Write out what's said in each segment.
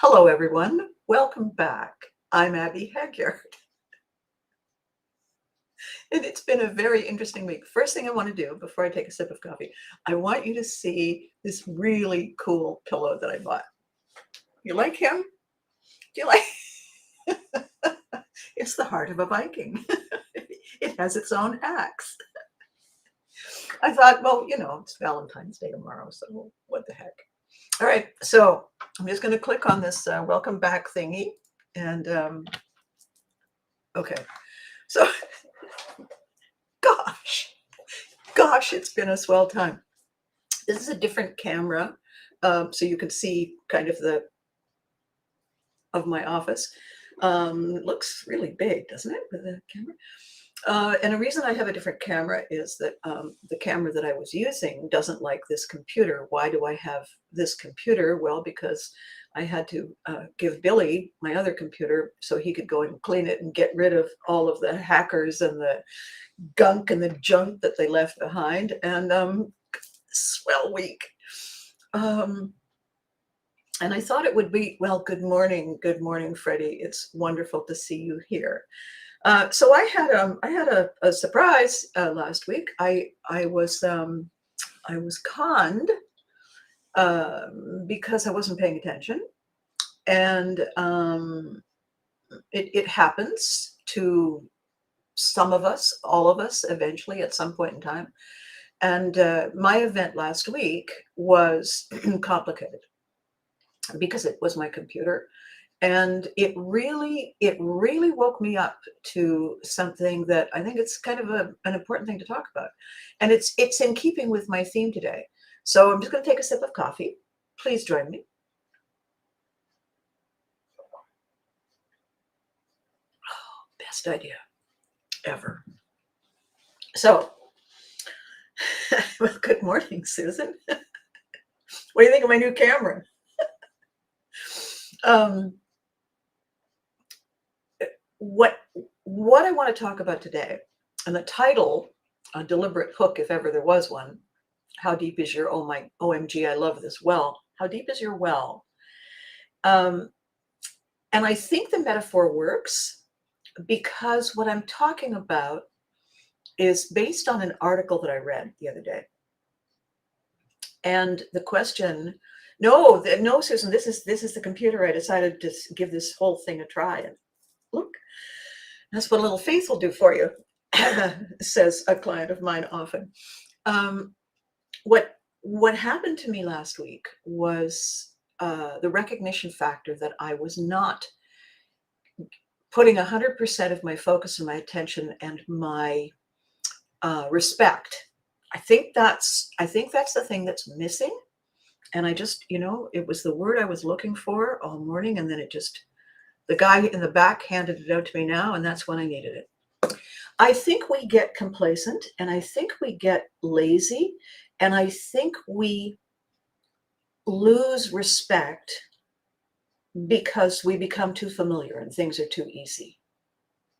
Hello, everyone. Welcome back. I'm Abby Hagyard, and it's been a very interesting week. First thing I want to do before I take a sip of coffee, I want you to see this really cool pillow that I bought. You like him? Do you like? It's the heart of a Viking. It has its own axe. I thought, well, it's Valentine's Day tomorrow, so what the heck? All right, so I'm just going to click on this welcome back thingy, and okay, so gosh, it's been a swell time. This is a different camera, so you can see kind of the of my office. Looks really big, doesn't it, with the camera? And the reason I have a different camera is that the camera that I was using doesn't like this computer. Why do I have this computer? Well, because I had to give Billy my other computer so he could go and clean it and get rid of all of the hackers and the gunk and the junk that they left behind. And swell week. And I thought it would be, well, good morning, Freddie. It's wonderful to see you here. So I had a surprise last week. I was conned because I wasn't paying attention, and it happens to some of us, all of us, eventually at some point in time. And my event last week was complicated because it was my computer. And it really woke me up to something that I think it's kind of an important thing to talk about. And it's in keeping with my theme today. So I'm just going to take a sip of coffee. Please join me. Oh, best idea ever. So, well, good morning, Susan. What do you think of my new camera? What I want to talk about today, and the title, a deliberate hook if ever there was one, how deep is your, oh my, OMG, I love this well. How deep is your well? And I think the metaphor works because what I'm talking about is based on an article that I read the other day. And the question, no, Susan, this is the computer. I decided to give this whole thing a try, and look, that's what a little faith will do for you, says a client of mine often. What happened to me last week was the recognition factor that I was not putting 100% of my focus and my attention and my respect. I think that's the thing that's missing. And I just, it was the word I was looking for all morning, and then the guy in the back handed it out to me now, and that's when I needed it. I think we get complacent, and I think we get lazy, and I think we lose respect because we become too familiar and things are too easy,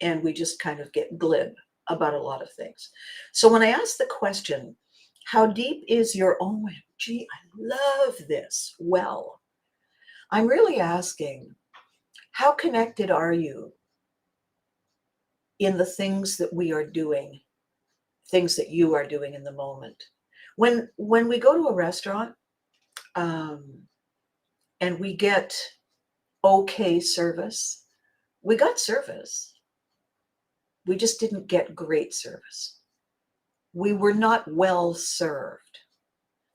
and we just kind of get glib about a lot of things. So when I ask the question, how deep is your OMG, I love this well, I'm really asking, how connected are you in the things that we are doing, things that you are doing in the moment? When we go to a restaurant and we get okay service, we got service. We just didn't get great service. We were not well served.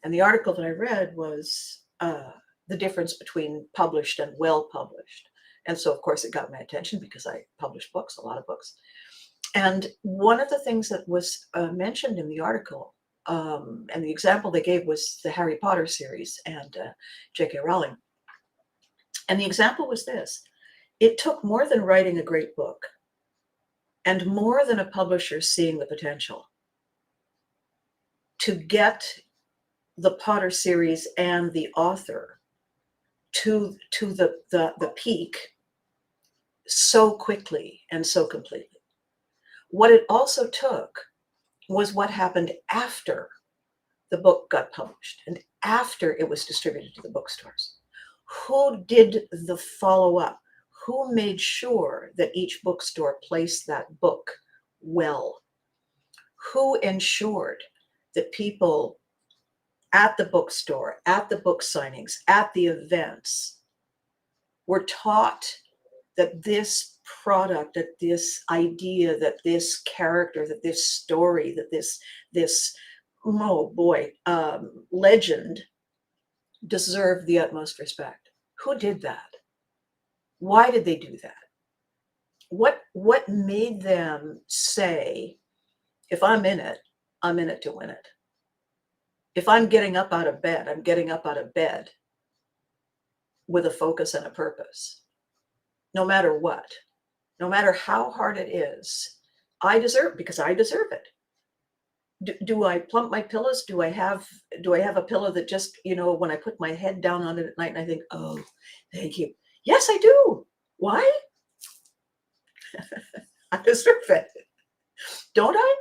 And the article that I read was the difference between published and well published. And so, of course, it got my attention because I publish books, a lot of books. And one of the things that was mentioned in the article, and the example they gave was the Harry Potter series and J.K. Rowling. And the example was this: it took more than writing a great book and more than a publisher seeing the potential to get the Potter series and the author to the peak so quickly and so completely. What it also took was what happened after the book got published and after it was distributed to the bookstores. Who did the follow-up? Who made sure that each bookstore placed that book well? Who ensured that people at the bookstore, at the book signings, at the events were taught that this product, that this idea, that this character, that this story, that this oh boy, legend deserved the utmost respect? Who did that? Why did they do that? What made them say, if I'm in it to win it. If I'm getting up out of bed, I'm getting up out of bed with a focus and a purpose, no matter what, no matter how hard it is. I deserve, because I deserve it. Do I plump my pillows? Do I have a pillow that just, when I put my head down on it at night and I think, oh, thank you. Yes, I do. Why? I deserve it. Don't I?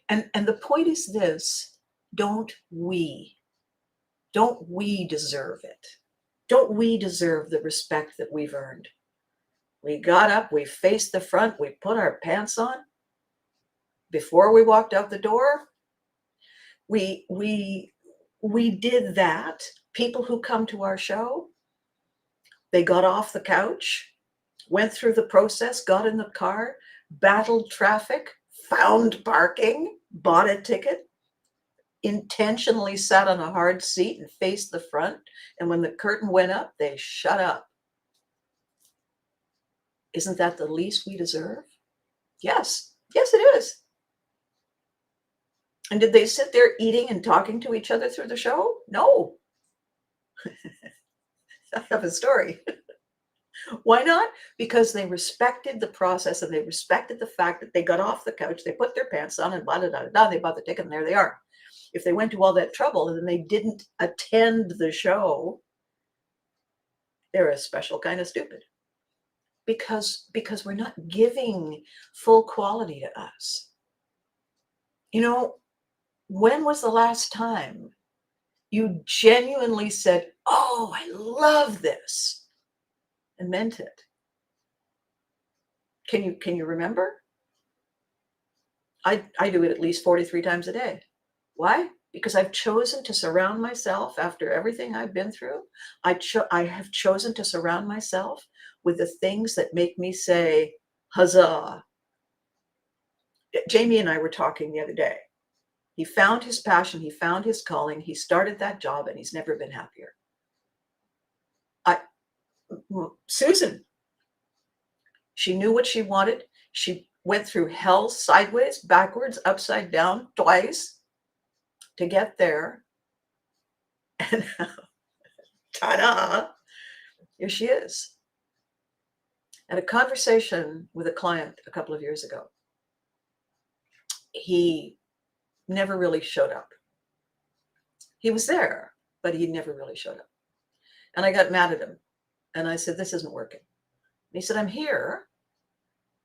And the point is this, don't we deserve it? Don't we deserve the respect that we've earned? We got up, we faced the front, we put our pants on before we walked out the door. We did that. People who come to our show, they got off the couch, went through the process, got in the car, battled traffic, found parking, bought a ticket, intentionally sat on a hard seat and faced the front. And when the curtain went up, they shut up. Isn't that the least we deserve? Yes. Yes, it is. And did they sit there eating and talking to each other through the show? No. I have a story. Why not? Because they respected the process and they respected the fact that they got off the couch, they put their pants on and blah, blah, blah, blah, they bought the ticket and there they are. If they went to all that trouble and then they didn't attend the show, they're a special kind of stupid. Because we're not giving full quality to us. When was the last time you genuinely said, oh, I love this, and meant it? Can you remember? I do it at least 43 times a day. Why? Because I've chosen to surround myself, after everything I've been through, I have chosen to surround myself with the things that make me say, huzzah. Jamie and I were talking the other day. He found his passion, he found his calling, he started that job, and he's never been happier. Susan, she knew what she wanted. She went through hell sideways, backwards, upside down, twice to get there. And ta-da, here she is. At a conversation with a client a couple of years ago, he never really showed up. He was there, but he never really showed up. And I got mad at him. And I said, this isn't working. And he said, I'm here.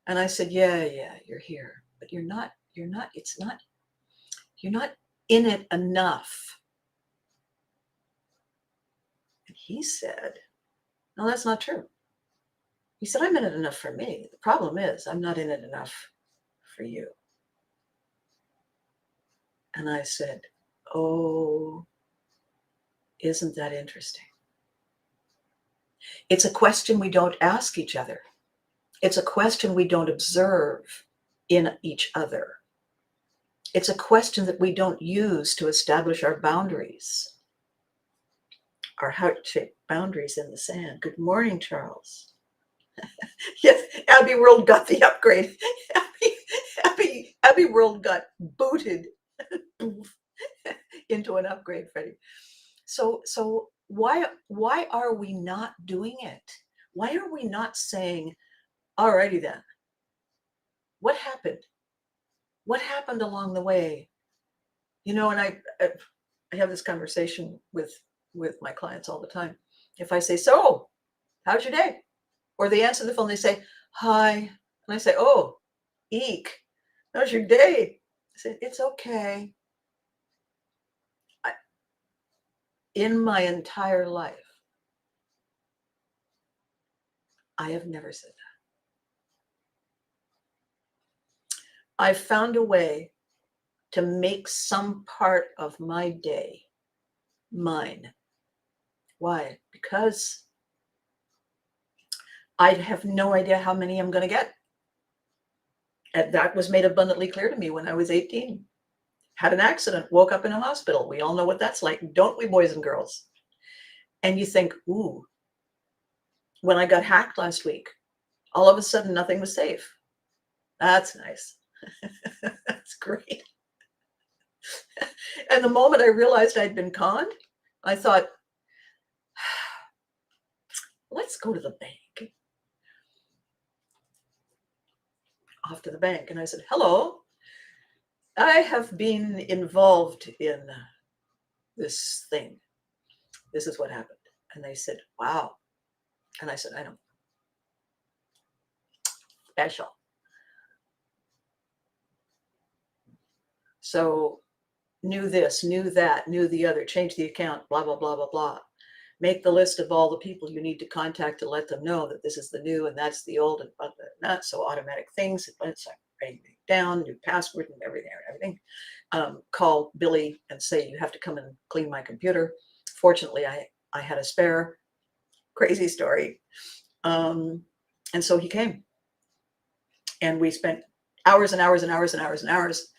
And I said, yeah, you're here. But you're not in it enough. And he said, no, that's not true. He said, I'm in it enough for me. The problem is I'm not in it enough for you. And I said, oh, isn't that interesting? It's a question we don't ask each other. It's a question we don't observe in each other. It's a question that we don't use to establish our boundaries, our heart-shaped boundaries in the sand. Good morning, Charles. Yes, Abbey World got the upgrade. Abbey World got booted into an upgrade, Freddie. So why are we not doing it? Why are we not saying, alrighty then, what happened? What happened along the way? And I have this conversation with my clients all the time. If I say, so, how's your day? Or they answer the phone, they say, hi. And I say, oh, eek, how's your day? I said, it's okay. In my entire life, I have never said that. I've found a way to make some part of my day mine. Why? Because I have no idea how many I'm going to get. And that was made abundantly clear to me when I was 18. Had an accident, woke up in a hospital. We all know what that's like, don't we, boys and girls? And you think, ooh, when I got hacked last week, all of a sudden nothing was safe. That's nice. That's great. And the moment I realized I'd been conned, I thought, let's go to the bank. Off to the bank. And I said, hello, I have been involved in this thing. This is what happened. And they said, wow. And I said, I know. Special. So knew this, knew that, knew the other, change the account, blah, blah, blah, blah, blah. Make the list of all the people you need to contact to let them know that this is the new and that's the old and not so automatic things. It's like writing it down, new password and everything. Call Billy and say, you have to come and clean my computer. Fortunately, I had a spare. Crazy story. And so he came. And we spent hours and hours and hours and hours and hours.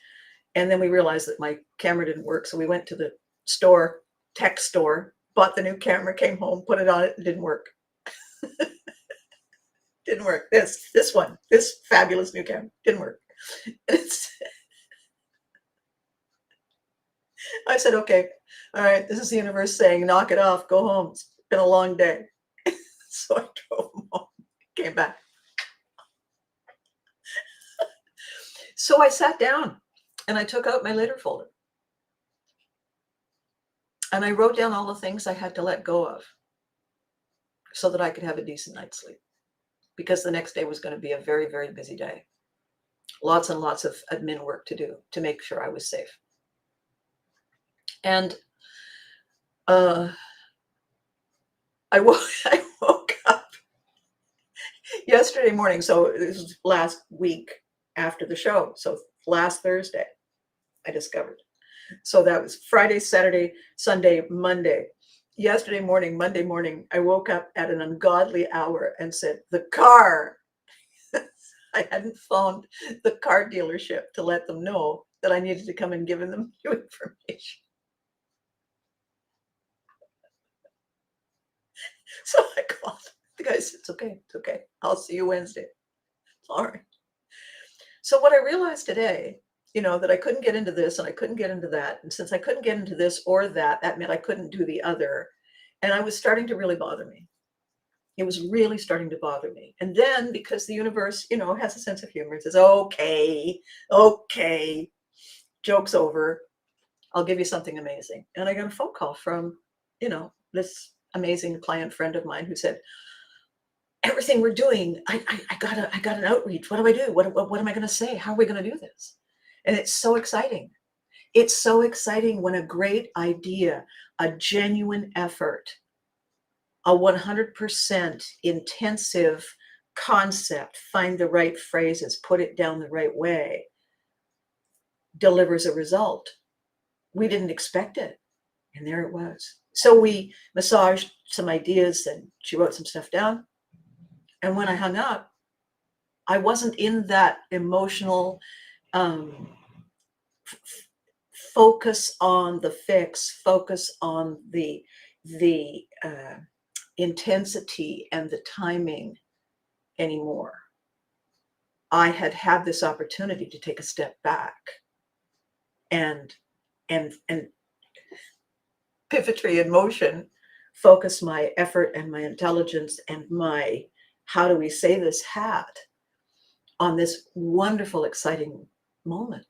And then we realized that my camera didn't work. So we went to the store, tech store, bought the new camera, came home, put it on it, and didn't work. Didn't work. This one, this fabulous new camera, didn't work. I said, okay, all right, this is the universe saying, knock it off, go home. It's been a long day. So I drove home, came back. So I sat down and I took out my later folder. And I wrote down all the things I had to let go of so that I could have a decent night's sleep. Because the next day was going to be a very, very busy day. Lots and lots of admin work to do to make sure I was safe. And I woke up yesterday morning. So this was last week after the show. So last Thursday, I discovered. So that was Friday, Saturday, Sunday, Monday. Yesterday morning, Monday morning, I woke up at an ungodly hour and said, the car. I hadn't phoned the car dealership to let them know that I needed to come and give them new information. So I called the guy, said, it's okay. I'll see you Wednesday. All right. So what I realized today, that I couldn't get into this and I couldn't get into that. And since I couldn't get into this or that, that meant I couldn't do the other. And I was starting to really bother me. It was really starting to bother me. And then because the universe, has a sense of humor, it says, okay, joke's over. I'll give you something amazing. And I got a phone call from, this amazing client friend of mine who said, everything we're doing, I got an outreach. What do I do? What am I going to say? How are we going to do this? And it's so exciting. It's so exciting when a great idea, a genuine effort, a 100% intensive concept, find the right phrases, put it down the right way, delivers a result. We didn't expect it. And there it was. So we massaged some ideas and she wrote some stuff down. And when I hung up, I wasn't in that emotional focus on the fix, focus on the intensity and the timing anymore. I had this opportunity to take a step back and pivotry in motion, focus my effort and my intelligence and my, how do we say this, hat on this wonderful, exciting moment.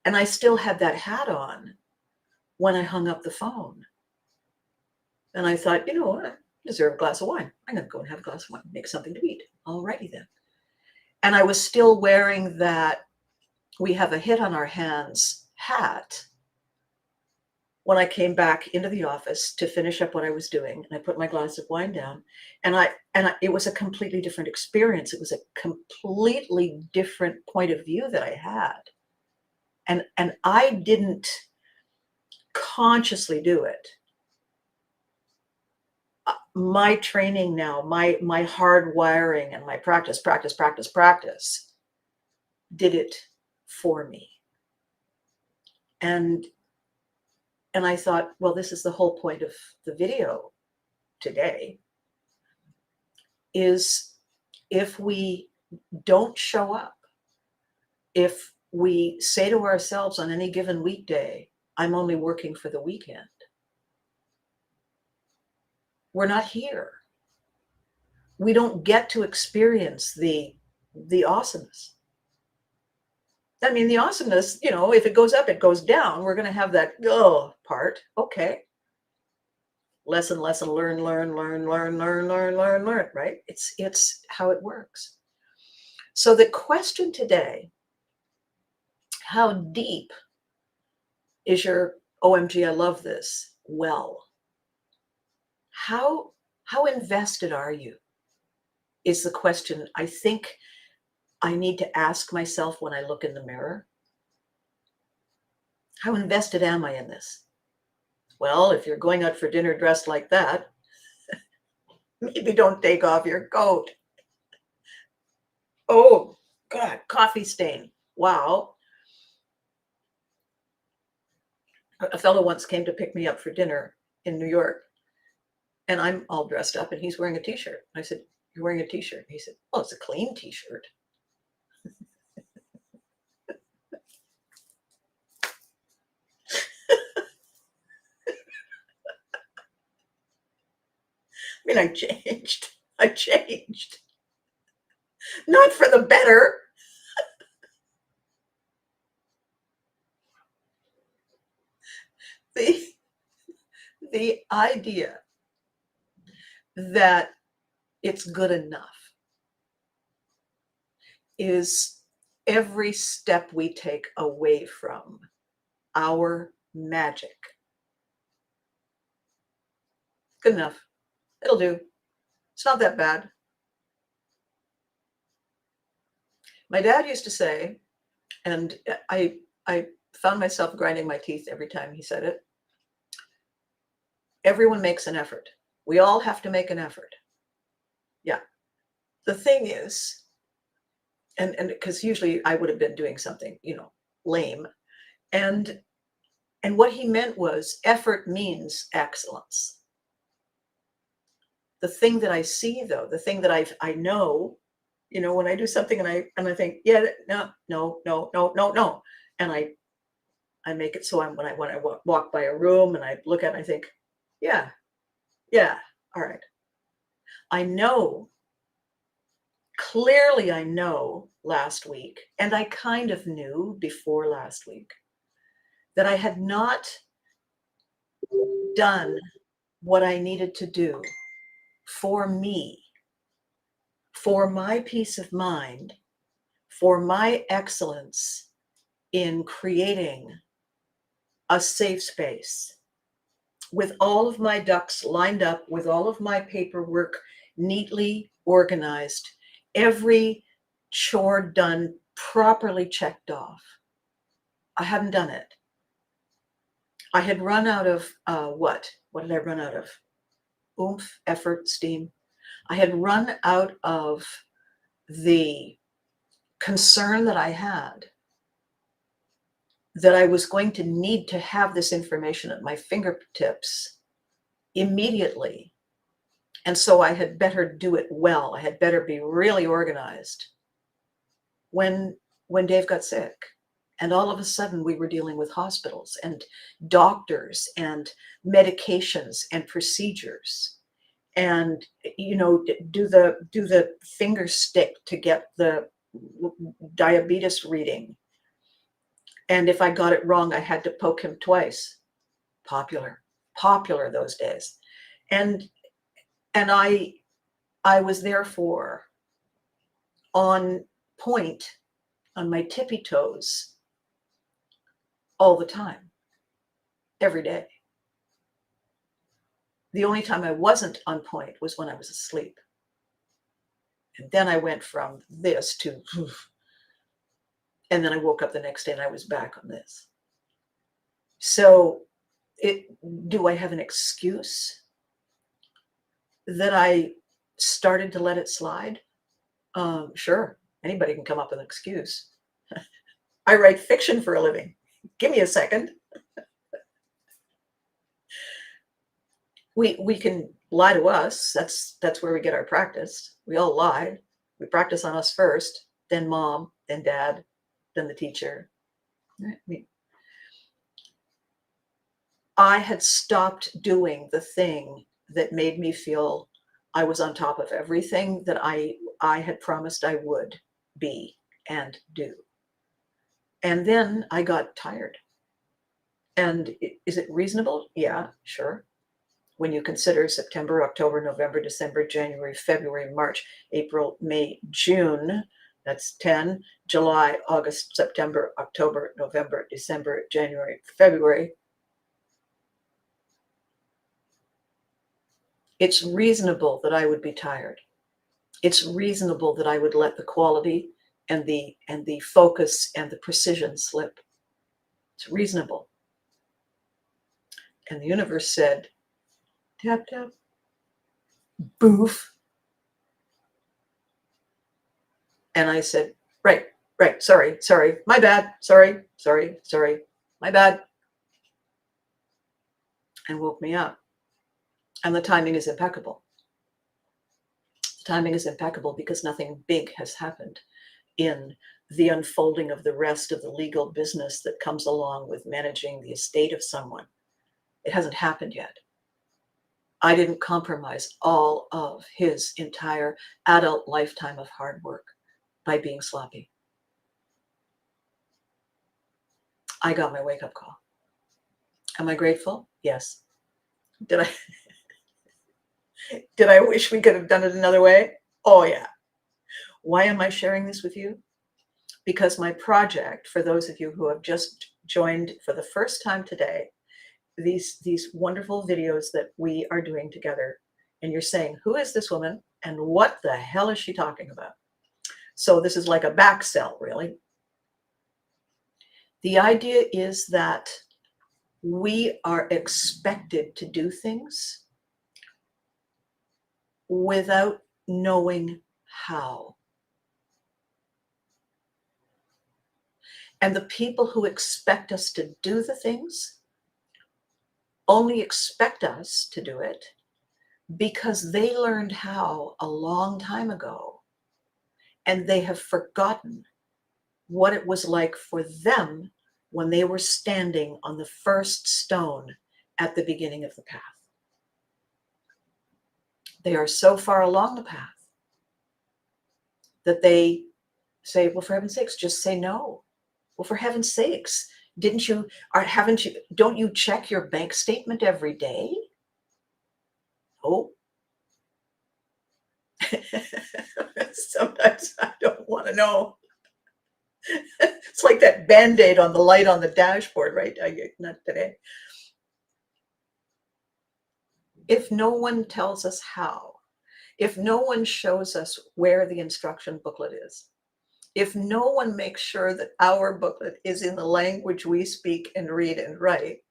And I still had that hat on when I hung up the phone. And I thought, what? I deserve a glass of wine. I'm going to go and have a glass of wine, make something to eat. Alrighty then. And I was still wearing that we have a hit on our hands hat when I came back into the office to finish up what I was doing, and I put my glass of wine down, it was a completely different experience. It was a completely different point of view that I had. And I didn't consciously do it. My training now, my hard wiring and my practice did it for me. And I thought, well, this is the whole point of the video today, is if we don't show up, if we say to ourselves on any given weekday, I'm only working for the weekend, we're not here. We don't get to experience the awesomeness. I mean, the awesomeness, if it goes up, it goes down. We're going to have that part. Okay. Lesson, learn, right? It's how it works. So the question today, how deep is your OMG, I love this well? How invested are you? Is the question I think I need to ask myself when I look in the mirror. How invested am I in this? Well, if you're going out for dinner dressed like that, maybe don't take off your coat. Oh, God, coffee stain. Wow. A fellow once came to pick me up for dinner in New York, and I'm all dressed up, and he's wearing a t-shirt. I said, you're wearing a t-shirt? He said, oh, it's a clean t-shirt. I mean, I changed. Not for the better. The idea that it's good enough is every step we take away from our magic. Good enough. It'll do. It's not that bad. My dad used to say, and I found myself grinding my teeth every time he said it, everyone makes an effort. We all have to make an effort. Yeah. The thing is, and because usually I would have been doing something, lame. And what he meant was effort means excellence. The thing that I see, though, the thing that I know, when I do something and I think, yeah, no, and I make it so when I walk by a room and I look at it, I think, yeah, all right. I know, clearly I know last week, and I kind of knew before last week, that I had not done what I needed to do for me, for my peace of mind, for my excellence in creating a safe space with all of my ducks lined up, with all of my paperwork neatly organized, every chore done, properly checked off. I hadn't done it. I had run out of what? What did I run out of? Oomph, effort, steam. I had run out of the concern that I had that I was going to need to have this information at my fingertips immediately. And so I had better do it well. I had better be really organized when Dave got sick. And all of a sudden we were dealing with hospitals and doctors and medications and procedures. And, do the finger stick to get the diabetes reading. And if I got it wrong, I had to poke him twice. Popular those days. And I was therefore on point, on my tippy toes all the time, every day. The only time I wasn't on point was when I was asleep. And then I went from this to, and then I woke up the next day and I was back on this. So do I have an excuse that I started to let it slide? Sure, anybody can come up with an excuse. I write fiction for a living. Give me a second. We can lie to us. That's where we get our practice. We all lie. We practice on us first, then mom, then dad, then the teacher. I had stopped doing the thing that made me feel I was on top of everything that I had promised I would be and do. And then I got tired. And is it reasonable? Yeah, sure. When you consider September, October, November, December, January, February, March, April, May, June, that's 10, July, August, September, October, November, December, January, February. It's reasonable that I would be tired. It's reasonable that I would let the quality and the focus and the precision slip. It's reasonable. And the universe said, tap, tap, boof. And I said, right, sorry, my bad, sorry, my bad. And woke me up. And the timing is impeccable. The timing is impeccable because nothing big has happened in the unfolding of the rest of the legal business that comes along with managing the estate of someone. It hasn't happened yet. I didn't compromise all of his entire adult lifetime of hard work by being sloppy. I got my wake-up call. Am I grateful? Yes. Did I wish we could have done it another way? Oh yeah. Why am I sharing this with you? Because my project, for those of you who have just joined for the first time today, these wonderful videos that we are doing together, and you're saying, who is this woman and what the hell is she talking about? So this is like a back sell, really. The idea is that we are expected to do things without knowing how. And the people who expect us to do the things only expect us to do it because they learned how a long time ago, and they have forgotten what it was like for them when they were standing on the first stone at the beginning of the path. They are so far along the path that they say, well, for heaven's sakes, just say no. Well, for heaven's sakes, don't you check your bank statement every day? Oh. Sometimes I don't want to know. It's like that Band-Aid on the light on the dashboard, right? Not today. If no one tells us how, if no one shows us where the instruction booklet is, if no one makes sure that our booklet is in the language we speak and read and write,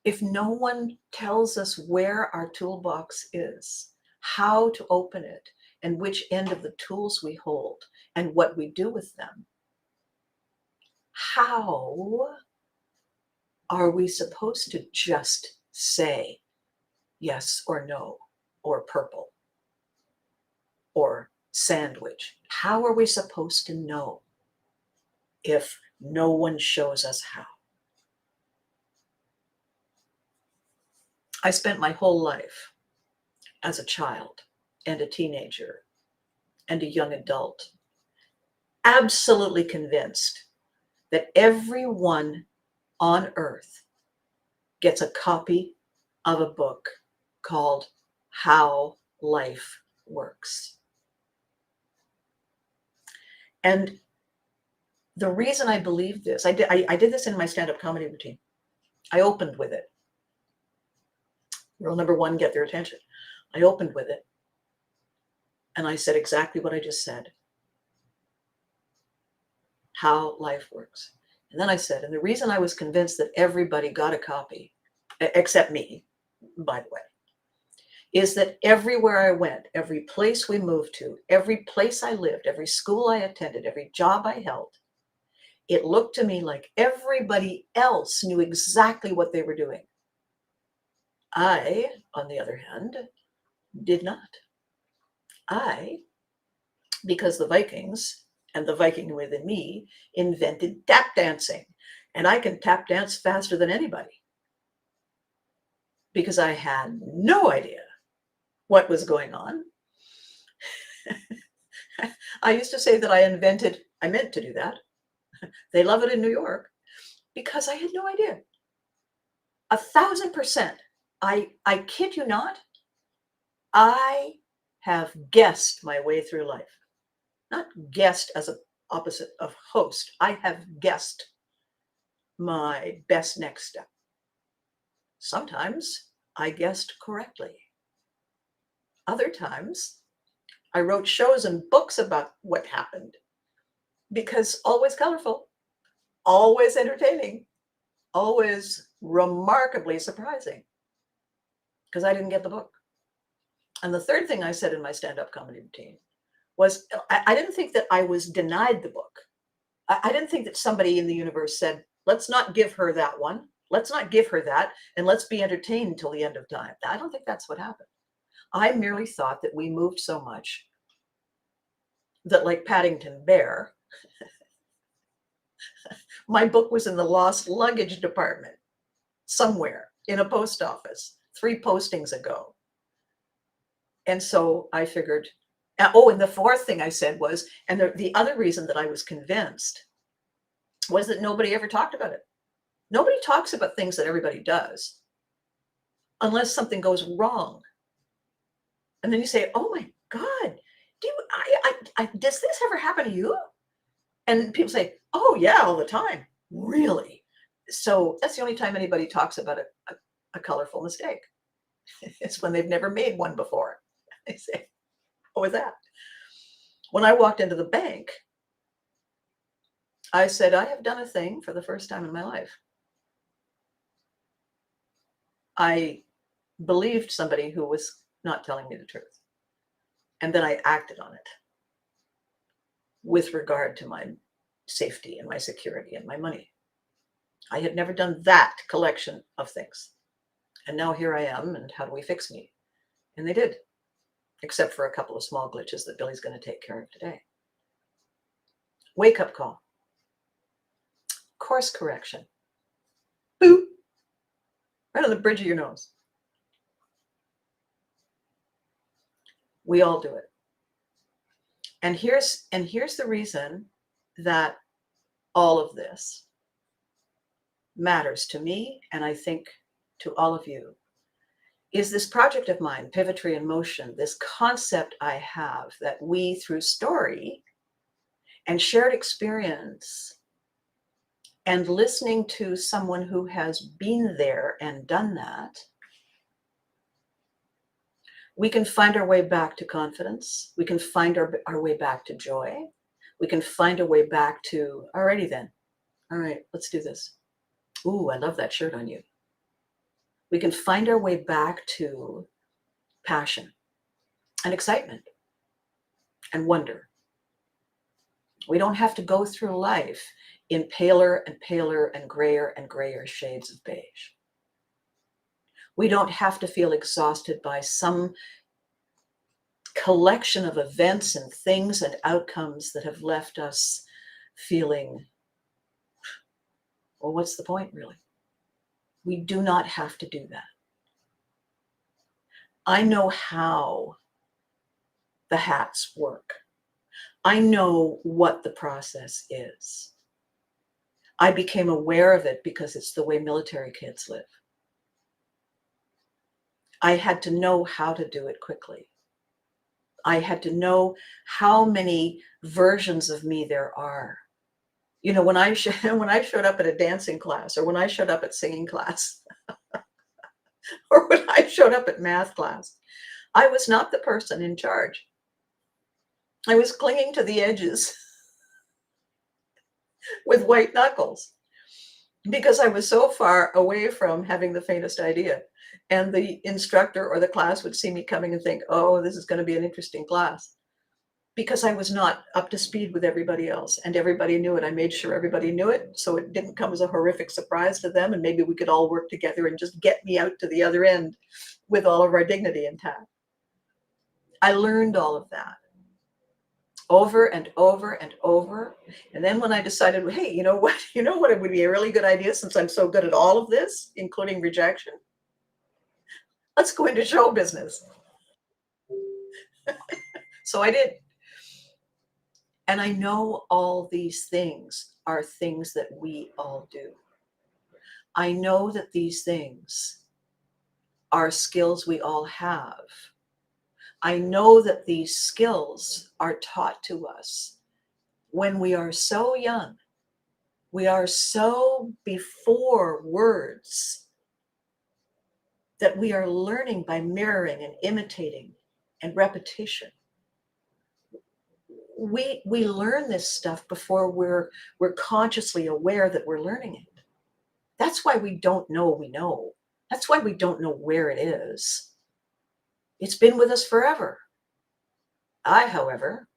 if no one tells us where our toolbox is, how to open it, and which end of the tools we hold, and what we do with them, how are we supposed to just say yes or no, or purple, or sandwich? How are we supposed to know if no one shows us how? I spent my whole life as a child and a teenager and a young adult absolutely convinced that everyone on earth gets a copy of a book called How Life Works. And the reason I believe this, I did this in my stand-up comedy routine. I opened with it. Rule number one, get their attention. I opened with it and I said exactly what I just said, how life works. And then I said, and the reason I was convinced that everybody got a copy, except me, by the way, is that everywhere I went, every place we moved to, every place I lived, every school I attended, every job I held, it looked to me like everybody else knew exactly what they were doing. I, on the other hand, did not. Because the Vikings and the Viking within me invented tap dancing, and I can tap dance faster than anybody because I had no idea what was going on. I used to say that I meant to do that. They love it in New York because I had no idea. 1,000%. I kid you not. I have guessed my way through life. Not guessed as an opposite of host. I have guessed my best next step. Sometimes I guessed correctly. Other times I wrote shows and books about what happened because always colorful, always entertaining, always remarkably surprising because I didn't get the book. And the third thing I said in my stand-up comedy routine was I didn't think that I was denied the book. I didn't think that somebody in the universe said, let's not give her that one. Let's not give her that. And let's be entertained until the end of time. I don't think that's what happened. I merely thought that we moved so much that, like Paddington Bear, my book was in the lost luggage department somewhere in a post office 3 postings ago. And so I figured, and the fourth thing I said was, and the other reason that I was convinced was that nobody ever talked about it. Nobody talks about things that everybody does unless something goes wrong. And then you say, oh my God, does this ever happen to you? And people say, oh yeah, all the time. Really? So that's the only time anybody talks about a colorful mistake. It's when they've never made one before. They say, what was that? When I walked into the bank, I said, I have done a thing for the first time in my life. I believed somebody who was not telling me the truth. And then I acted on it with regard to my safety and my security and my money. I had never done that collection of things. And now here I am, and how do we fix me? And they did, except for a couple of small glitches that Billy's going to take care of today. Wake-up call. Course correction. Boop. Right on the bridge of your nose. We all do it. And here's the reason that all of this matters to me, and I think to all of you, is this project of mine, Pivotry in Motion, this concept I have that we, through story and shared experience and listening to someone who has been there and done that, we can find our way back to confidence. We can find our way back to joy. We can find a way back to, alrighty then. All right, let's do this. Ooh, I love that shirt on you. We can find our way back to passion and excitement and wonder. We don't have to go through life in paler and paler and grayer shades of beige. We don't have to feel exhausted by some collection of events and things and outcomes that have left us feeling, well, what's the point really? We do not have to do that. I know how the hats work. I know what the process is. I became aware of it because it's the way military kids live. I had to know how to do it quickly. I had to know how many versions of me there are. You know, when I showed up at a dancing class or when I showed up at singing class, or when I showed up at math class, I was not the person in charge. I was clinging to the edges with white knuckles because I was so far away from having the faintest idea. And the instructor or the class would see me coming and think, oh, this is going to be an interesting class. Because I was not up to speed with everybody else, and everybody knew it. I made sure everybody knew it, so it didn't come as a horrific surprise to them, and maybe we could all work together and just get me out to the other end with all of our dignity intact. I learned all of that over and over and over. And then when I decided, hey, you know what? You know what it would be a really good idea, since I'm so good at all of this, including rejection? Let's go into show business. So I did. And I know all these things are things that we all do. I know that these things are skills we all have. I know that these skills are taught to us when we are so young. We are so before words that we are learning by mirroring and imitating and repetition. We learn this stuff before we're consciously aware that we're learning it. That's why we don't know we know. That's why we don't know where it is. It's been with us forever. I, however,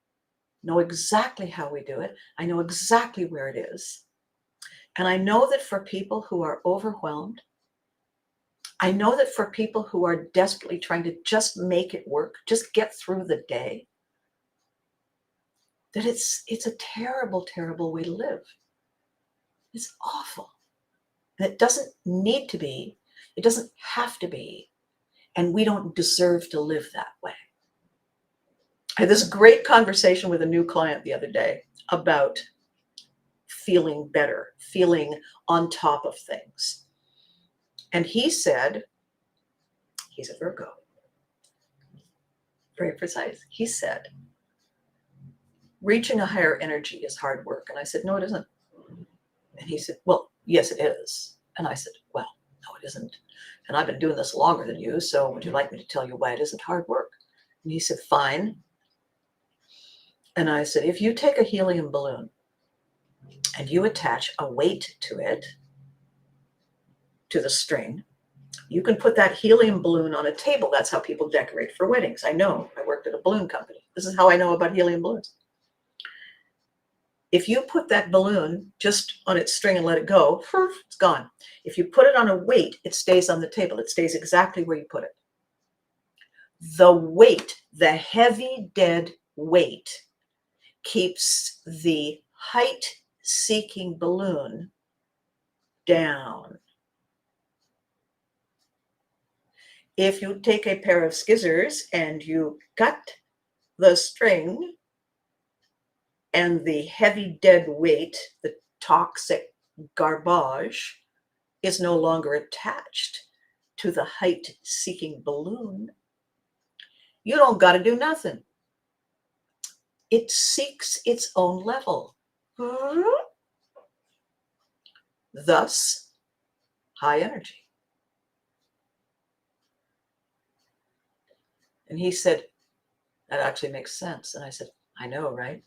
know exactly how we do it. I know exactly where it is. And I know that for people who are overwhelmed, I know that for people who are desperately trying to just make it work, just get through the day, that it's a terrible, terrible way to live. It's awful. And it doesn't need to be. It doesn't have to be. And we don't deserve to live that way. I had this great conversation with a new client the other day about feeling better, feeling on top of things. And he said, he's a Virgo, very precise. He said, reaching a higher energy is hard work. And I said, no, it isn't. And he said, well, yes, it is. And I said, well, no, it isn't. And I've been doing this longer than you, so would you like me to tell you why it isn't hard work? And he said, fine. And I said, if you take a helium balloon and you attach a weight to it, to the string, you can put that helium balloon on a table. That's how people decorate for weddings. I know. I worked at a balloon company. This is how I know about helium balloons. If you put that balloon just on its string and let it go, it's gone. If you put it on a weight, it stays on the table. It stays exactly where you put it. The weight, the heavy, dead weight, keeps the height-seeking balloon down. If you take a pair of scissors and you cut the string, and the heavy dead weight, the toxic garbage, is no longer attached to the height-seeking balloon, you don't got to do nothing. It seeks its own level. Thus, high energy. And he said, that actually makes sense. And I said, I know, right?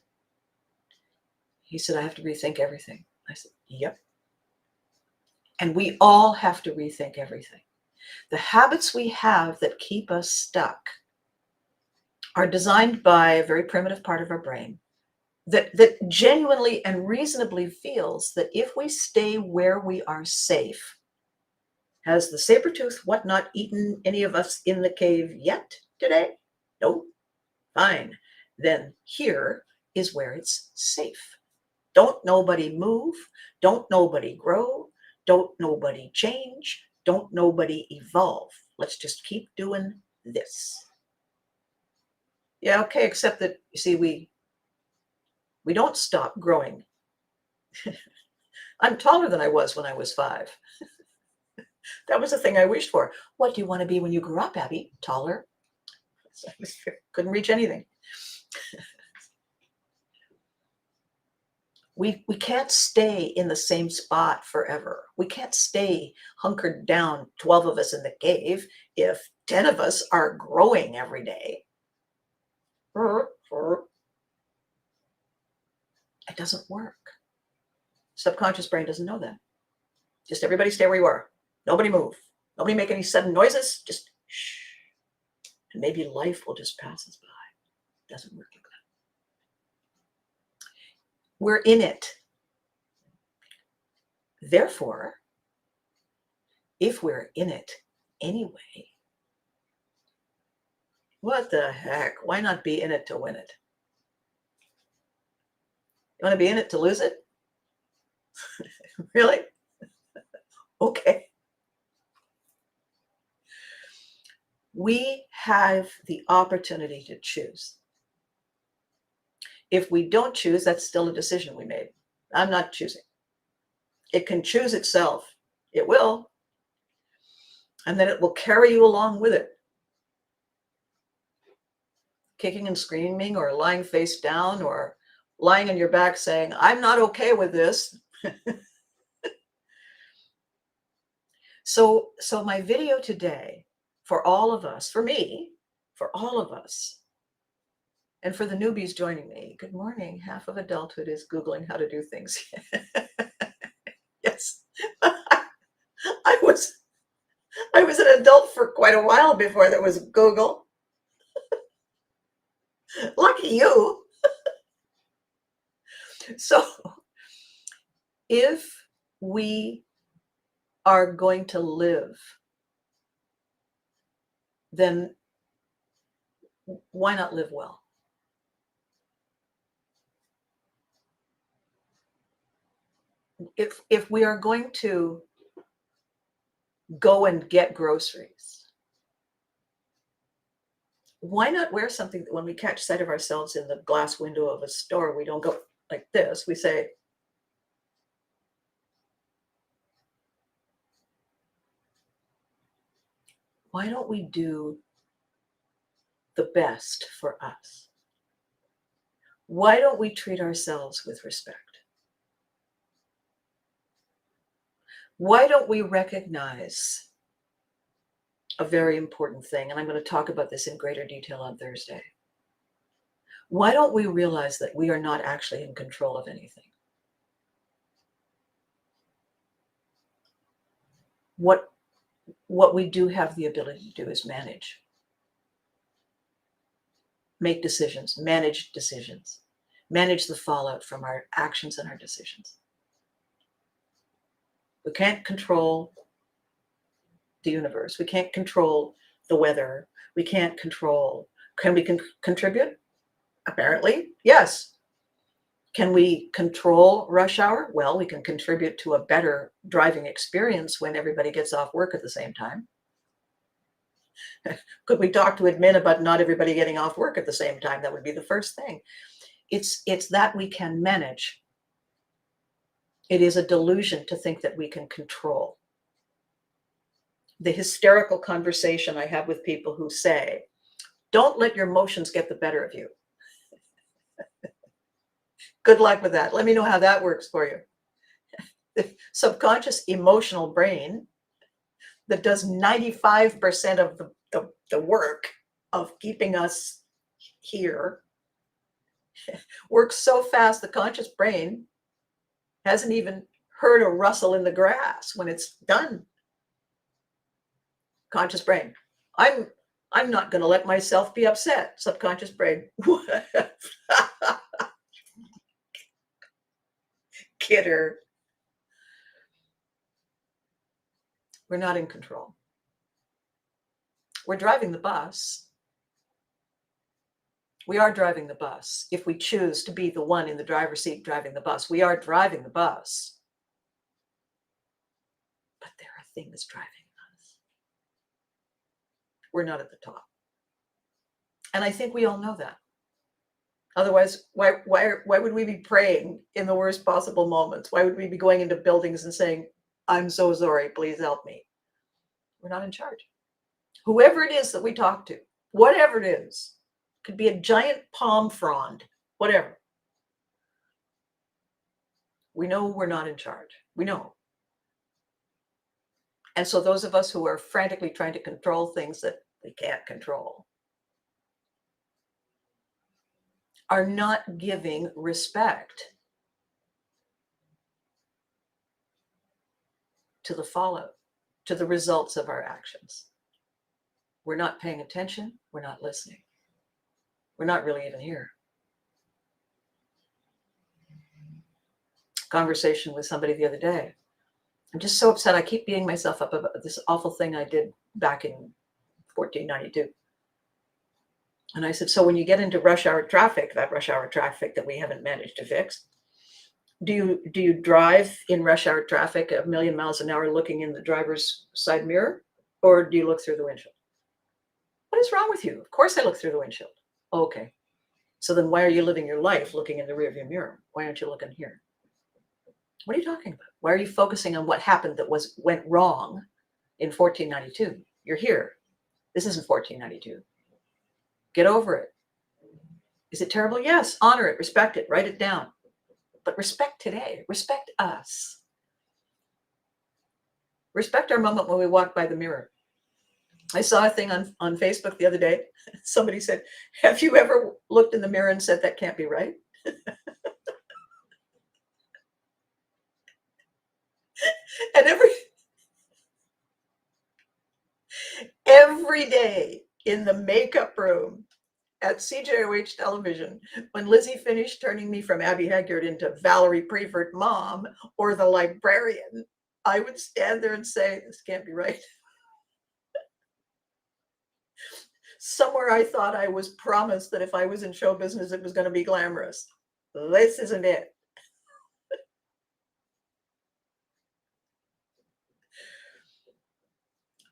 He said, I have to rethink everything. I said, yep. And we all have to rethink everything. The habits we have that keep us stuck are designed by a very primitive part of our brain that genuinely and reasonably feels that if we stay where we are safe, has the saber-tooth whatnot eaten any of us in the cave yet today? No? Fine. Then here is where it's safe. Don't nobody move. Don't nobody grow. Don't nobody change. Don't nobody evolve. Let's just keep doing this. Yeah, okay, except that, you see, we don't stop growing. I'm taller than I was when I was 5. That was the thing I wished for. What do you want to be when you grow up, Abby? Taller. So I couldn't reach anything. We can't stay in the same spot forever. We can't stay hunkered down, 12 of us in the cave, if 10 of us are growing every day. It doesn't work. Subconscious brain doesn't know that. Just everybody stay where you are. Nobody move. Nobody make any sudden noises. Just shh. And maybe life will just pass us by. It doesn't work like that. We're in it. Therefore, if we're in it anyway, what the heck? Why not be in it to win it? You want to be in it to lose it? Really? Okay. We have the opportunity to choose. If we don't choose, that's still a decision we made. I'm not choosing. It can choose itself. It will. And then it will carry you along with it. Kicking and screaming, or lying face down, or lying on your back saying, I'm not okay with this. So my video today, for all of us, for me, for all of us, and for the newbies joining me, good morning. Half of adulthood is Googling how to do things. Yes. I was an adult for quite a while before there was Google. Lucky you. So if we are going to live, then why not live well? If we are going to go and get groceries, why not wear something that when we catch sight of ourselves in the glass window of a store, we don't go like this. We say, why don't we do the best for us? Why don't we treat ourselves with respect? Why don't we recognize a very important thing? And I'm going to talk about this in greater detail on Thursday. Why don't we realize that we are not actually in control of anything? What we do have the ability to do is manage. Make decisions, manage the fallout from our actions and our decisions. We can't control the universe. We can't control the weather. We can't control. Can we contribute? Apparently, yes. Can we control rush hour? Well, we can contribute to a better driving experience when everybody gets off work at the same time. Could we talk to admin about not everybody getting off work at the same time? That would be the first thing. It's that we can manage. It is a delusion to think that we can control. The hysterical conversation I have with people who say, don't let your emotions get the better of you. Good luck with that. Let me know how that works for you. The subconscious emotional brain that does 95% of the work of keeping us here works so fast, the conscious brain hasn't even heard a rustle in the grass when it's done. Conscious brain, I'm not going to let myself be upset. Subconscious brain, kidder. We're not in control. We're driving the bus. We are driving the bus. If we choose to be the one in the driver's seat driving the bus, we are driving the bus. But there are things driving us. We're not at the top. And I think we all know that. Otherwise, why would we be praying in the worst possible moments? Why would we be going into buildings and saying, I'm so sorry, please help me? We're not in charge. Whoever it is that we talk to, whatever it is, could be a giant palm frond, whatever. We know we're not in charge. We know. And so those of us who are frantically trying to control things that we can't control are not giving respect to the fallout, to the results of our actions. We're not paying attention. We're not listening. We're not really even here. Conversation with somebody the other day. I'm just so upset. I keep beating myself up about this awful thing I did back in 1492. And I said, so when you get into rush hour traffic, that rush hour traffic that we haven't managed to fix, do you drive in rush hour traffic a million miles an hour looking in the driver's side mirror, or do you look through the windshield? What is wrong with you? Of course I look through the windshield. Okay. So then why are you living your life looking in the rearview mirror? Why aren't you looking here? What are you talking about? Why are you focusing on what happened that went wrong in 1492? You're here. This isn't 1492. Get over it. Is it terrible? Yes. Honor it. Respect it. Write it down. But respect today. Respect us. Respect our moment when we walk by the mirror. I saw a thing on Facebook the other day. Somebody said, have you ever looked in the mirror and said, that can't be right? And every day in the makeup room at CJOH television, when Lizzie finished turning me from Abby Haggard into Valerie Prevert mom or the librarian, I would stand there and say, this can't be right. Somewhere I thought I was promised that if I was in show business, it was going to be glamorous. This isn't it.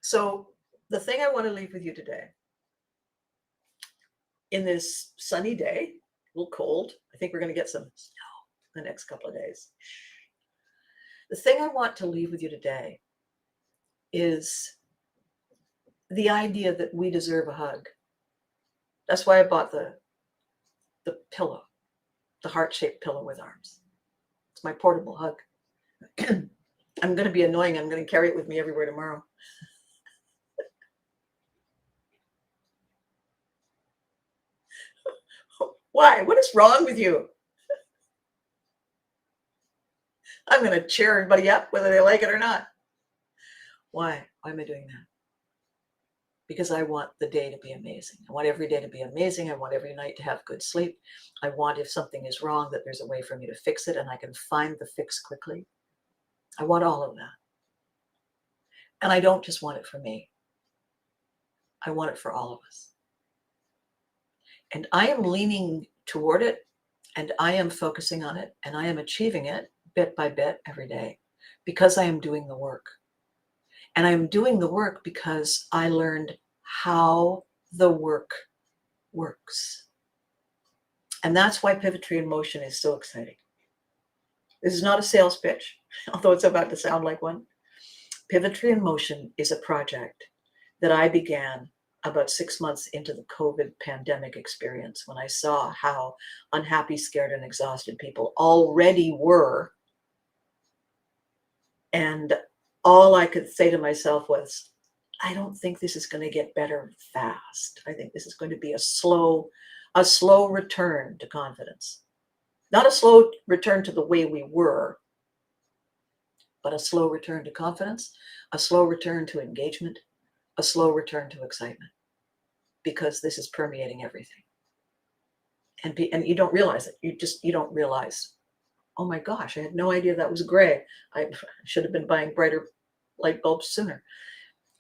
So the thing I want to leave with you today, in this sunny day, a little cold, I think we're going to get some snow the next couple of days. The thing I want to leave with you today is the idea that we deserve a hug. That's why I bought the pillow, the heart-shaped pillow with arms. It's my portable hug. I'm going to be annoying. I'm going to carry it with me everywhere tomorrow. Why? What is wrong with you? I'm going to cheer everybody up, whether they like it or not. Why? Why am I doing that? Because I want the day to be amazing. I want every day to be amazing. I want every night to have good sleep. I want, if something is wrong, that there's a way for me to fix it and I can find the fix quickly. I want all of that. And I don't just want it for me. I want it for all of us. And I am leaning toward it, and I am focusing on it, and I am achieving it bit by bit every day because I am doing the work. And I'm doing the work because I learned how the work works. And that's why Pivotry in Motion is so exciting. This is not a sales pitch, although it's about to sound like one. Pivotry in Motion is a project that I began about 6 months into the COVID pandemic experience, when I saw how unhappy, scared, and exhausted people already were. And all I could say to myself was, I don't think this is going to get better fast. I think this is going to be a slow return to confidence. Not a slow return to the way we were, but a slow return to confidence, a slow return to engagement, a slow return to excitement, because this is permeating everything. And you don't realize it. You don't realize, oh my gosh, I had no idea that was gray. I should have been buying brighter light bulbs sooner.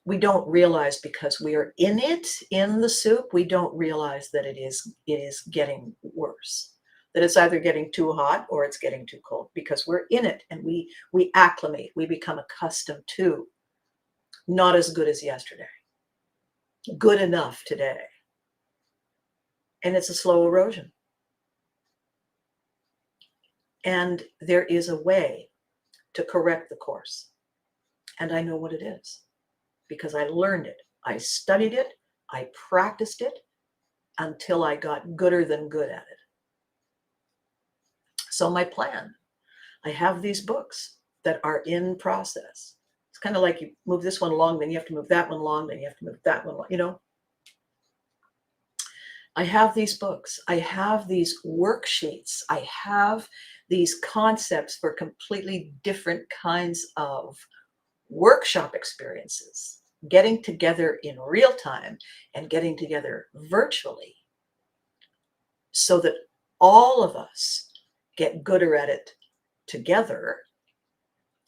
We don't realize, because we are in it, in the soup, we don't realize that it is getting worse. That it's either getting too hot or it's getting too cold, because we're in it and we acclimate, we become accustomed to not as good as yesterday, good enough today. And it's a slow erosion. And there is a way to correct the course. And I know what it is, because I learned it. I studied it. I practiced it until I got gooder than good at it. So my plan, I have these books that are in process. It's kind of like you move this one along, then you have to move that one along, then you have to move that one along, you know. I have these books. I have these worksheets. I have these concepts for completely different kinds of workshop experiences, getting together in real time and getting together virtually so that all of us get gooder at it together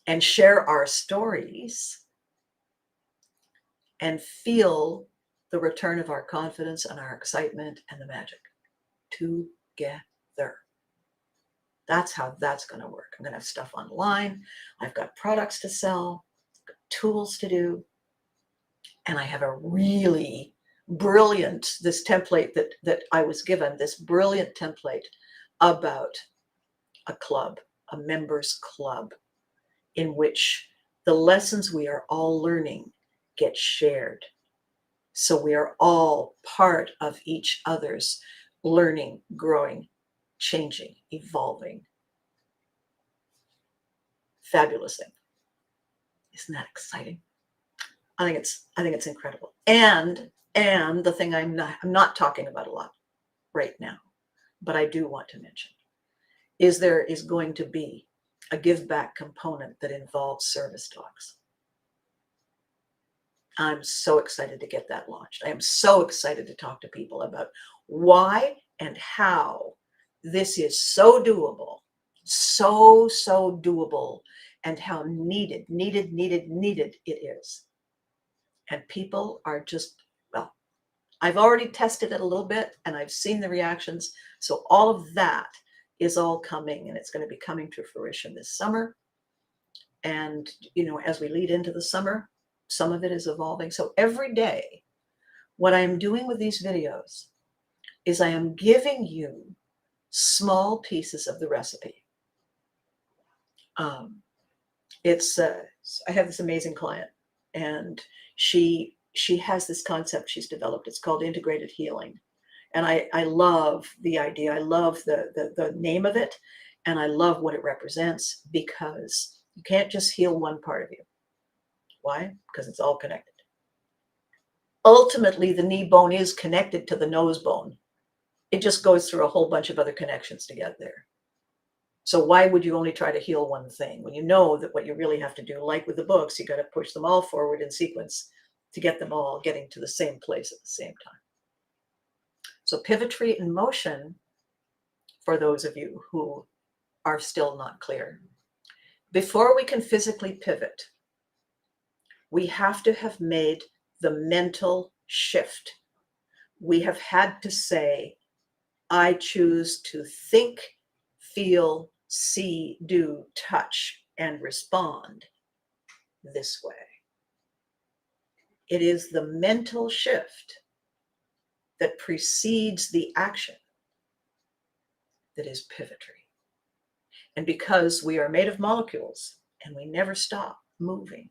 and share our stories and feel the return of our confidence and our excitement and the magic together. That's how that's going to work. I'm going to have stuff online. I've got products to sell, tools to do, and I have a really brilliant, this template that I was given, this brilliant template about a club, a members club, in which the lessons we are all learning get shared. So we are all part of each other's learning, growing, changing, evolving. Fabulous thing. Isn't that exciting? I think it's incredible. And the thing I'm not talking about a lot right now, but I do want to mention, is there is going to be a give back component that involves service dogs. I'm so excited to get that launched. I am so excited to talk to people about why and how this is so doable, so doable, and how needed it is. And people are just, well, I've already tested it a little bit and I've seen the reactions. So all of that is all coming, and it's going to be coming to fruition this summer. And, you know, as we lead into the summer, some of it is evolving. So every day, what I am doing with these videos is I am giving you small pieces of the recipe. I have this amazing client, and she has this concept she's developed. It's called integrated healing. And I love the idea. I love the name of it. And I love what it represents, because you can't just heal one part of you. Why? Because it's all connected. Ultimately, the knee bone is connected to the nose bone. It just goes through a whole bunch of other connections to get there. So why would you only try to heal one thing when you know that what you really have to do, like with the books, you got to push them all forward in sequence to get them all getting to the same place at the same time. So pivotry in motion, for those of you who are still not clear, before we can physically pivot, we have to have made the mental shift. We have had to say, I choose to think, feel, see, do, touch, and respond this way. It is the mental shift that precedes the action that is pivotry. And because we are made of molecules and we never stop moving,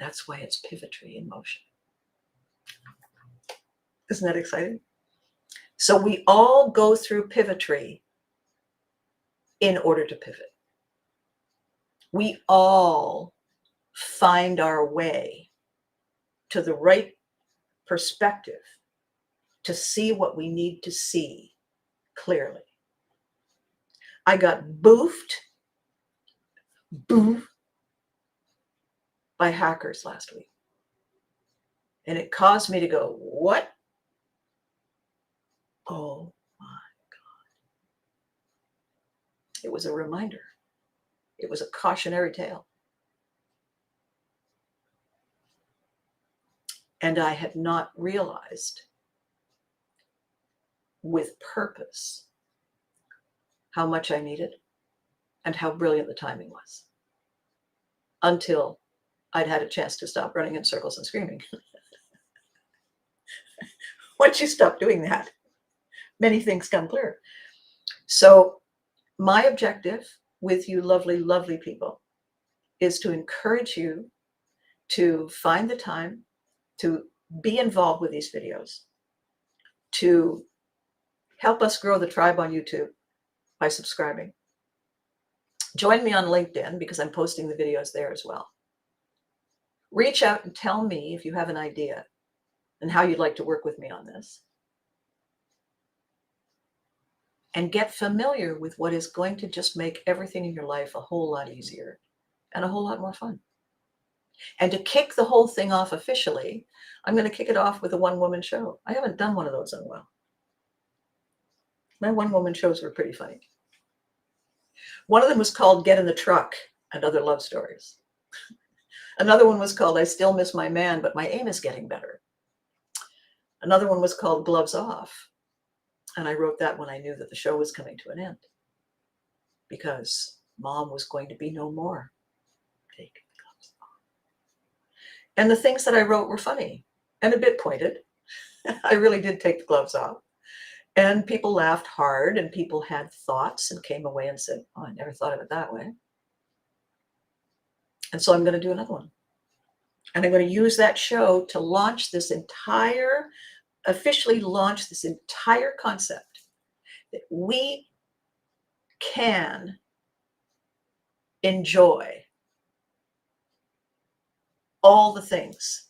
that's why it's pivotry in motion. Isn't that exciting? So we all go through pivotry in order to pivot. We all find our way to the right perspective to see what we need to see clearly. I got boofed by hackers last week. And it caused me to go, what? Oh my God. It was a reminder. It was a cautionary tale. And I had not realized with purpose how much I needed and how brilliant the timing was, until I'd had a chance to stop running in circles and screaming. Once you stop doing that, many things come clear. So my objective with you lovely people is to encourage you to find the time to be involved with these videos, to help us grow the tribe on YouTube by subscribing, Join me on LinkedIn because I'm posting the videos there as well. Reach out and tell me if you have an idea and how you'd like to work with me on this. And get familiar with what is going to just make everything in your life a whole lot easier and a whole lot more fun. And to kick the whole thing off officially, I'm going to kick it off with a one-woman show. I haven't done one of those in a while. My one-woman shows were pretty funny. One of them was called Get in the Truck and Other Love Stories. Another one was called I Still Miss My Man, but My Aim is Getting Better. Another one was called Gloves Off. And I wrote that when I knew that the show was coming to an end, because Mom was going to be no more. Take the gloves off. And the things that I wrote were funny and a bit pointed. I really did take the gloves off. And people laughed hard, and people had thoughts and came away and said, oh, I never thought of it that way. And so I'm going to do another one. And I'm going to use that show to officially launch this entire concept that we can enjoy all the things.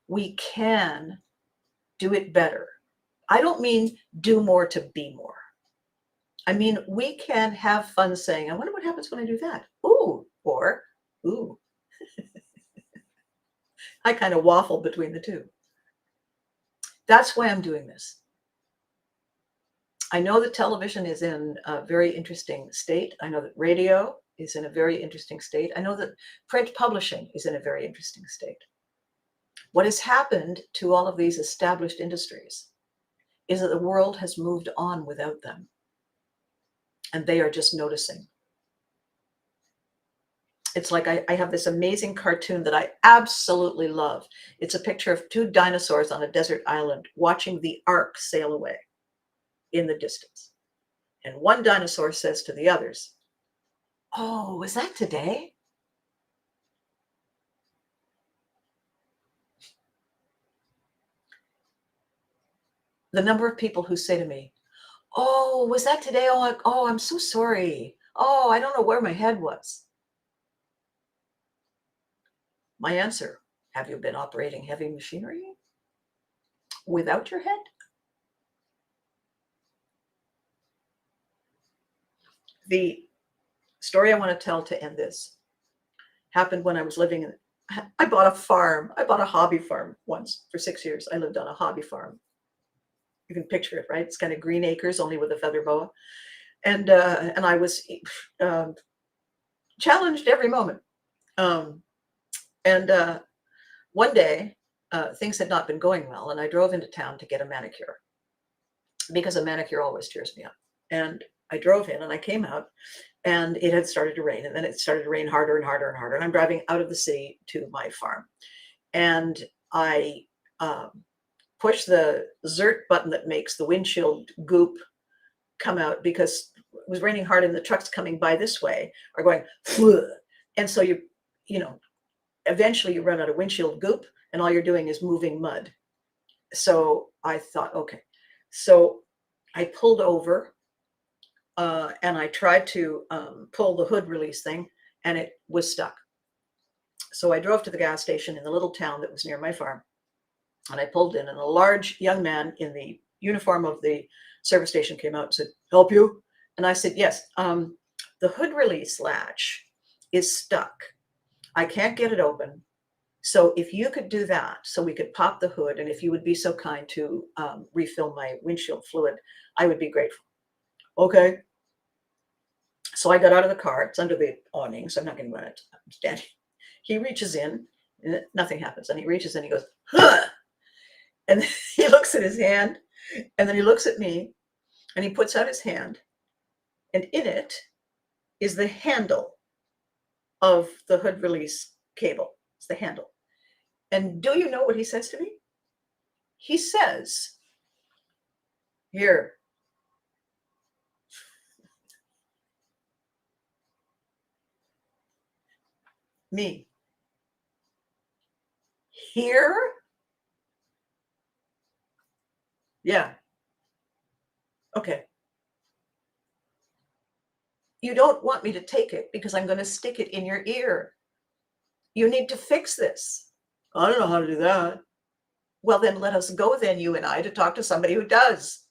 We can do it better. I don't mean do more to be more. I mean, we can have fun saying, I wonder what happens when I do that. Ooh, or, ooh. I kind of waffle between the two. That's why I'm doing this. I know that television is in a very interesting state. I know that radio is in a very interesting state. I know that print publishing is in a very interesting state. What has happened to all of these established industries is that the world has moved on without them, and they are just noticing. It's like I have this amazing cartoon that I absolutely love. It's a picture of two dinosaurs on a desert island watching the ark sail away in the distance. And one dinosaur says to the others, oh, was that today? The number of people who say to me, oh, was that today? Oh, I'm so sorry. Oh, I don't know where my head was. My answer, have you been operating heavy machinery without your head? The story I want to tell to end this happened when I was living in, I bought a farm. I bought a hobby farm once for 6 years. I lived on a hobby farm. You can picture it, right? It's kind of green acres, only with a feather boa. And I was challenged every moment. One day, things had not been going well, and I drove into town to get a manicure, because a manicure always cheers me up. And I drove in and I came out, and it had started to rain, and then it started to rain harder and harder and harder. And I'm driving out of the city to my farm, and I push the Zert button that makes the windshield goop come out, because it was raining hard and the trucks coming by this way are going, phew. And so eventually you run out of windshield goop, and all you're doing is moving mud. So I thought, okay. So I pulled over and I tried to pull the hood release thing, and it was stuck. So I drove to the gas station in the little town that was near my farm, and I pulled in, and a large young man in the uniform of the service station came out and said, help you? And I said, yes, the hood release latch is stuck. I can't get it open. So if you could do that, so we could pop the hood, and if you would be so kind to refill my windshield fluid, I would be grateful. Okay. So I got out of the car. It's under the awning, so I'm not going to run it. I'm standing. He reaches in, and nothing happens. And he reaches in, he goes, huh! And he looks at his hand, and then he looks at me, and he puts out his hand, and in it is the handle of the hood release cable. It's the handle. And do you know what he says to me? He says, here. Me. Here? Yeah. Okay. You don't want me to take it because I'm going to stick it in your ear. You need to fix this. I don't know how to do that. Well, then let us go then, you and I, to talk to somebody who does.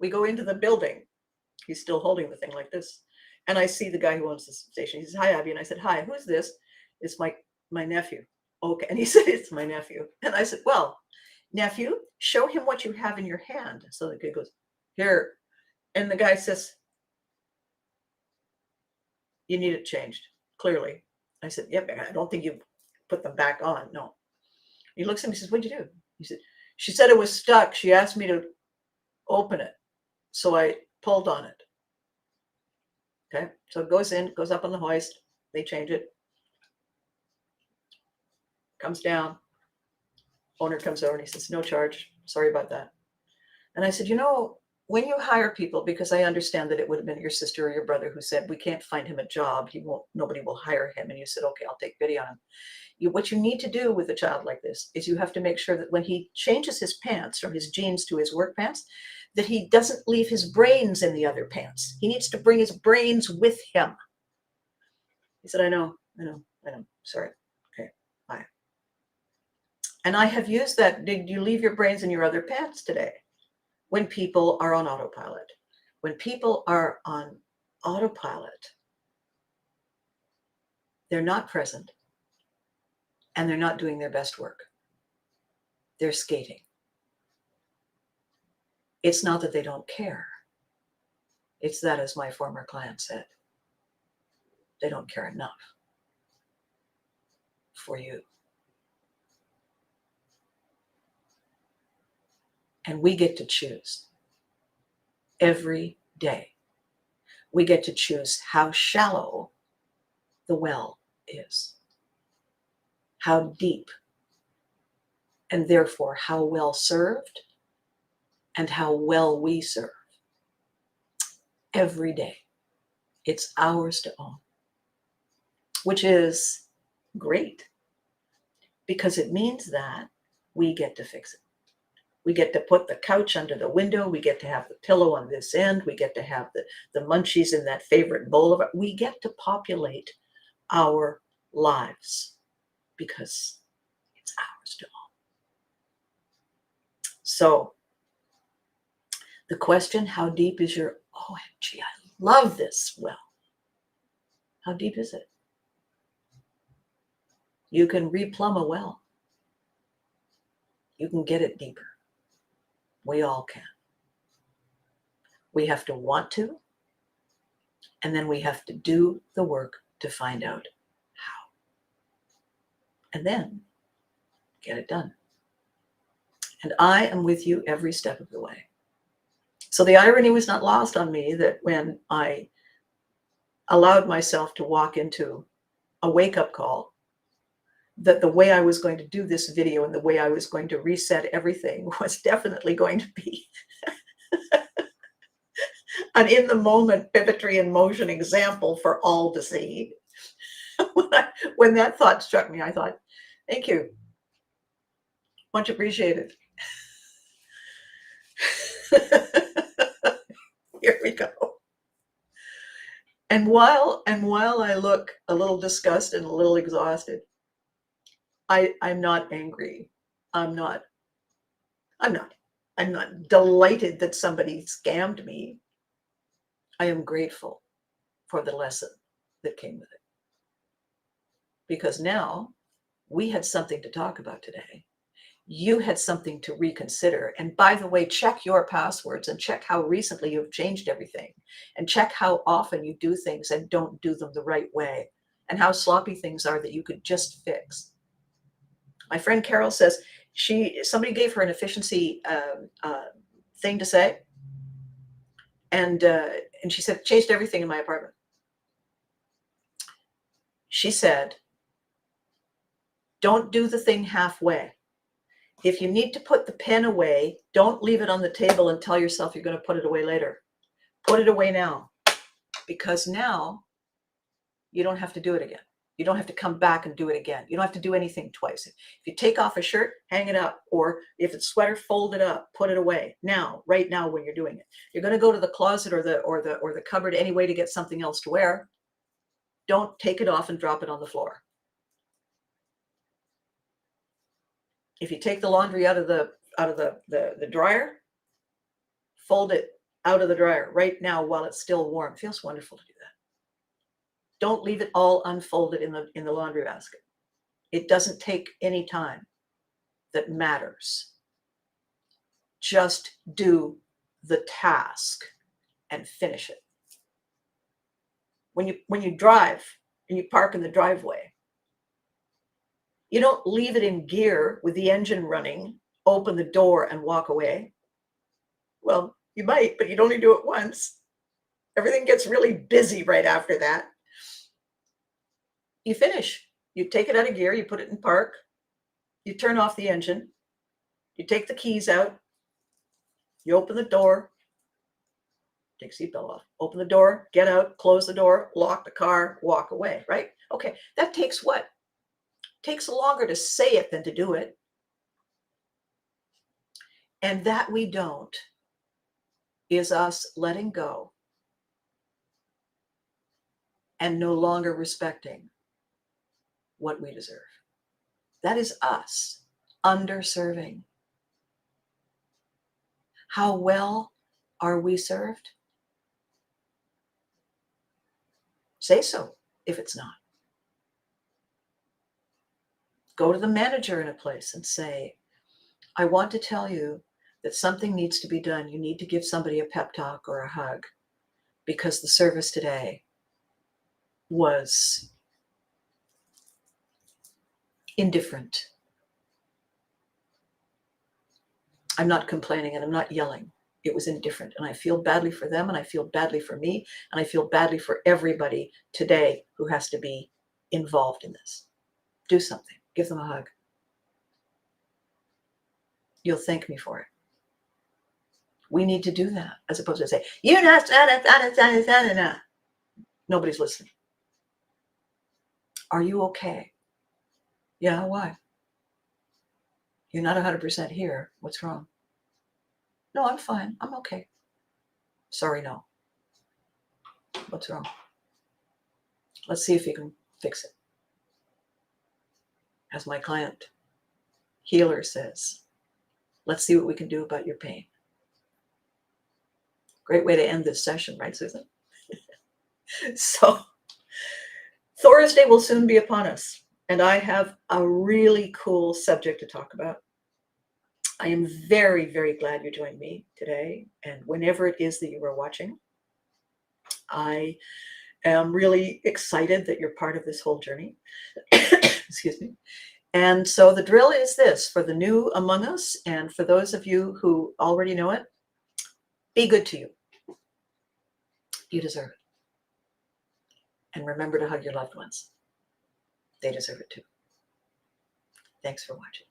We go into the building. He's still holding the thing like this. And I see the guy who owns the station. He says, hi, Abby. And I said, hi, who's this? It's my nephew. Okay. And he said, it's my nephew. And I said, well, nephew, show him what you have in your hand. So the kid goes, here. And the guy says, you need it changed, clearly. I said, yep, I don't think you put them back on. No. He looks at me and says, what'd you do? He said, she said it was stuck. She asked me to open it. So I pulled on it. Okay. So it goes in, goes up on the hoist. They change it. Comes down. Owner comes over and he says, no charge. Sorry about that. And I said, you know, when you hire people, because I understand that it would have been your sister or your brother who said, we can't find him a job. Nobody will hire him. And you said, okay, I'll take pity on him. What you need to do with a child like this is you have to make sure that when he changes his pants from his jeans to his work pants, that he doesn't leave his brains in the other pants. He needs to bring his brains with him. He said, I know. Sorry. Okay, bye. And I have used that. Did you leave your brains in your other pants today? When people are on autopilot. When people are on autopilot, they're not present and they're not doing their best work. They're skating. It's not that they don't care. It's that, as my former client said, they don't care enough for you. And we get to choose every day. We get to choose how shallow the well is, how deep, and therefore how well served and how well we serve. Every day. It's ours to own, which is great because it means that we get to fix it. We get to put the couch under the window. We get to have the pillow on this end. We get to have the munchies in that favorite bowl of it. We get to populate our lives because it's ours to own. So the question, how deep is your, OMG, I love this well. How deep is it? You can replumb a well. You can get it deeper. We all can. We have to want to, and then we have to do the work to find out how. And then get it done. And I am with you every step of the way. So the irony was not lost on me that when I allowed myself to walk into a wake-up call, that the way I was going to do this video and the way I was going to reset everything was definitely going to be an in-the-moment pivotry in motion example for all to see. When that thought struck me, I thought, thank you. Much appreciated. Here we go. And while I look a little disgusted and a little exhausted, I'm not angry. I'm not delighted that somebody scammed me. I am grateful for the lesson that came with it. Because now we had something to talk about today. You had something to reconsider. And by the way, check your passwords and check how recently you've changed everything. And check how often you do things and don't do them the right way. And how sloppy things are that you could just fix. My friend Carol says somebody gave her an efficiency thing to say. And she said, changed everything in my apartment. She said, don't do the thing halfway. If you need to put the pen away, don't leave it on the table and tell yourself you're going to put it away later. Put it away now. Because now you don't have to do it again. You don't have to come back and do it again. You don't have to do anything twice. If you take off a shirt, hang it up. Or if it's sweater, fold it up, put it away. Now, right now when you're doing it. You're going to go to the closet or the cupboard anyway to get something else to wear. Don't take it off and drop it on the floor. If you take the laundry out of the dryer, fold it out of the dryer right now while it's still warm. It feels wonderful to do that. Don't leave it all unfolded in the laundry basket. It doesn't take any time that matters. Just do the task and finish it. When you drive and you park in the driveway, you don't leave it in gear with the engine running, open the door and walk away. Well, you might, but you'd only do it once. Everything gets really busy right after that. You finish. You take it out of gear, you put it in park, you turn off the engine, you take the keys out, you open the door, take seatbelt off, open the door, get out, close the door, lock the car, walk away, right? Okay, that takes what? Takes longer to say it than to do it. And that we don't is us letting go and no longer respecting what we deserve. That is us underserving. How well are we served? Say so if it's not. Go to the manager in a place and say, I want to tell you that something needs to be done. You need to give somebody a pep talk or a hug because the service today was indifferent. I'm not complaining and I'm not yelling. It was indifferent. And I feel badly for them and I feel badly for me and I feel badly for everybody today who has to be involved in this. Do something. Give them a hug. You'll thank me for it. We need to do that as opposed to say, you're not, nobody's listening. Are you okay? Yeah, why? You're not 100% here. What's wrong? No, I'm fine. I'm okay. Sorry, no. What's wrong? Let's see if you can fix it. As my client healer says, let's see what we can do about your pain. Great way to end this session, right, Susan? So, Thursday will soon be upon us, and I have a really cool subject to talk about. I am very, very glad you joined me today, and whenever it is that you are watching, I am really excited that you're part of this whole journey. Excuse me. And so the drill is this, for the new among us, and for those of you who already know it, be good to you. You deserve it. And remember to hug your loved ones. They deserve it too. Thanks for watching.